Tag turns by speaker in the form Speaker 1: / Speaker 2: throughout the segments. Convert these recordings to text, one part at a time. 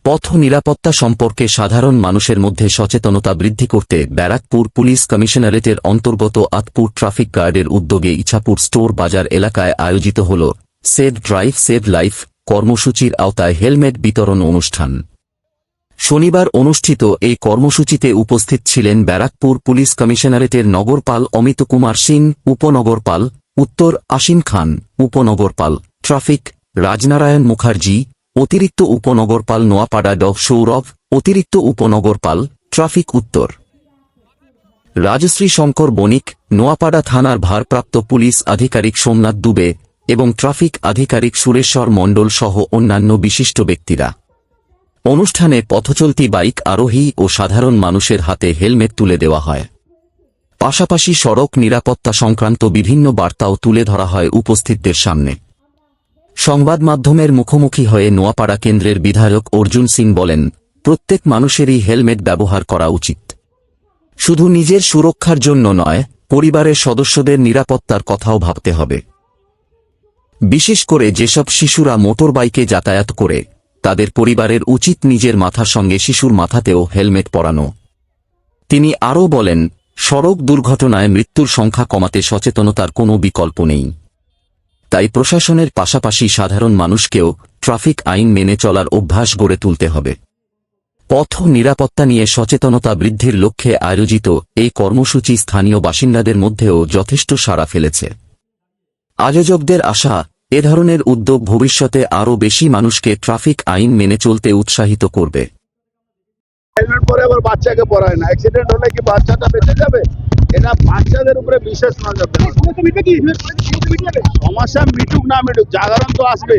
Speaker 1: পথ নিরাপত্তা সম্পর্কে সাধারণ মানুষের মধ্যে সচেতনতা বৃদ্ধি করতে ব্যারাকপুর পুলিশ কমিশনারেটের অন্তর্গত আতপুর ট্রাফিক গার্ডের উদ্যোগে ইছাপুর স্টোর বাজার এলাকায় আয়োজিত হল সেভ ড্রাইভ সেভ লাইফ কর্মসূচির আওতায় হেলমেট বিতরণ অনুষ্ঠান। শনিবার অনুষ্ঠিত এই কর্মসূচিতে উপস্থিত ছিলেন ব্যারাকপুর পুলিশ কমিশনারেটের নগরপাল অমিত কুমার সিং, উপনগরপাল উত্তর আসিম খান, উপনগরপাল ট্রাফিক রাজনারায়ণ মুখার্জি, অতিরিক্ত উপনগরপাল নোয়াপাড়া ড সৌরভ, অতিরিক্ত উপনগরপাল ট্রাফিক উত্তর রাজশ্রী শঙ্কর বণিক, নোয়াপাড়া থানার ভারপ্রাপ্ত পুলিশ আধিকারিক সোমনাথ দুবে এবং ট্রাফিক আধিকারিক সুরেশ্বর মণ্ডল সহ অন্যান্য বিশিষ্ট ব্যক্তিরা। অনুষ্ঠানে পথচলতি বাইক আরোহী ও সাধারণ মানুষের হাতে হেলমেট তুলে দেওয়া হয়। পাশাপাশি সড়ক নিরাপত্তা সংক্রান্ত বিভিন্ন বার্তাও তুলে ধরা হয় উপস্থিতদের সামনে। সংবাদ মাধ্যমের মুখোমুখি হয়ে নোয়াপাড়া কেন্দ্রের বিধায়ক অর্জুন সিং বলেন, প্রত্যেক মানুষেরই হেলমেট ব্যবহার করা উচিত। শুধু নিজের সুরক্ষার জন্য নয়, পরিবারের সদস্যদের নিরাপত্তার কথাও ভাবতে হবে। বিশেষ করে যেসব শিশুরা মোটর বাইকে যাতায়াত করে, তাদের পরিবারের উচিত নিজের মাথার সঙ্গে শিশুর মাথাতেও হেলমেট পরানো। তিনি আরও বলেন, সড়ক দুর্ঘটনায় মৃত্যুর সংখ্যা কমাতে সচেতনতার কোনো বিকল্প নেই। তাই প্রশাসনের পাশাপাশি সাধারণ মানুষকেও ট্রাফিক আইন মেনে চলার অভ্যাস গড়ে তুলতে হবে। পথ নিরাপত্তা নিয়ে সচেতনতা বৃদ্ধির লক্ষ্যে আয়োজিত এই কর্মসূচি স্থানীয় বাসিন্দাদের মধ্যেও যথেষ্ট সাড়া ফেলেছে। আয়োজকদের আশা, এ ধরনের উদ্যোগ ভবিষ্যতে আরও বেশি মানুষকে ট্রাফিক আইন মেনে চলতে উৎসাহিত করবে।
Speaker 2: হেলমেট পরে আবার বাচ্চাকে পরায় না, অ্যাক্সিডেন্ট হলে কি বাচ্চাটা বেঁচে যাবে? এটা বাচ্চাদের উপরে বিশেষ নজর দেওয়া। সমস্যা মিটুক না মিটুক, জাগরণ তো আসবে,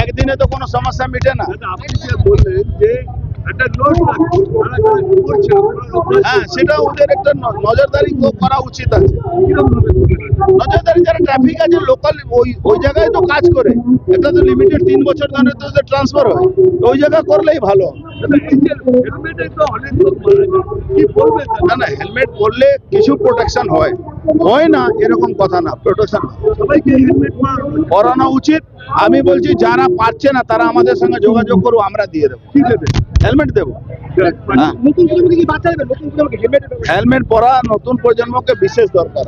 Speaker 2: একদিনে তো কোনো সমস্যা মিটে না।
Speaker 3: আপনি যে বললেন যে একটা নোট করছে,
Speaker 2: হ্যাঁ, সেটা ওদের একটা নজরদারি করা উচিত আছে। নজরদারি যারা ট্রাফিক আছে লোকাল ওই জায়গায় তো কাজ করে, এটা তো লিমিটেড 3 বছর ধরে তো ট্রান্সফার হয়, ওই জায়গা করলেই ভালো।
Speaker 3: হেলমেটে তো অনেক লোক মারা যায়, কি বলবেন?
Speaker 2: না না, হেলমেট পরলে কিছু প্রোটেকশন হয় না এরকম কথা না, প্রোটেকশন
Speaker 3: সবাইকে হেলমেট
Speaker 2: পরানো উচিত। আমি বলছি যারা পারছে না তারা আমাদের সঙ্গে যোগাযোগ করুক, আমরা দিয়ে দেবো।
Speaker 3: কি দেবে?
Speaker 2: হেলমেট দেবো।
Speaker 3: নতুন প্রজন্মকে কি বাচ্চা দেবে? নতুন প্রজন্মকে হেলমেট
Speaker 2: হেলমেট পরা নতুন প্রজন্মকে বিশেষ দরকার।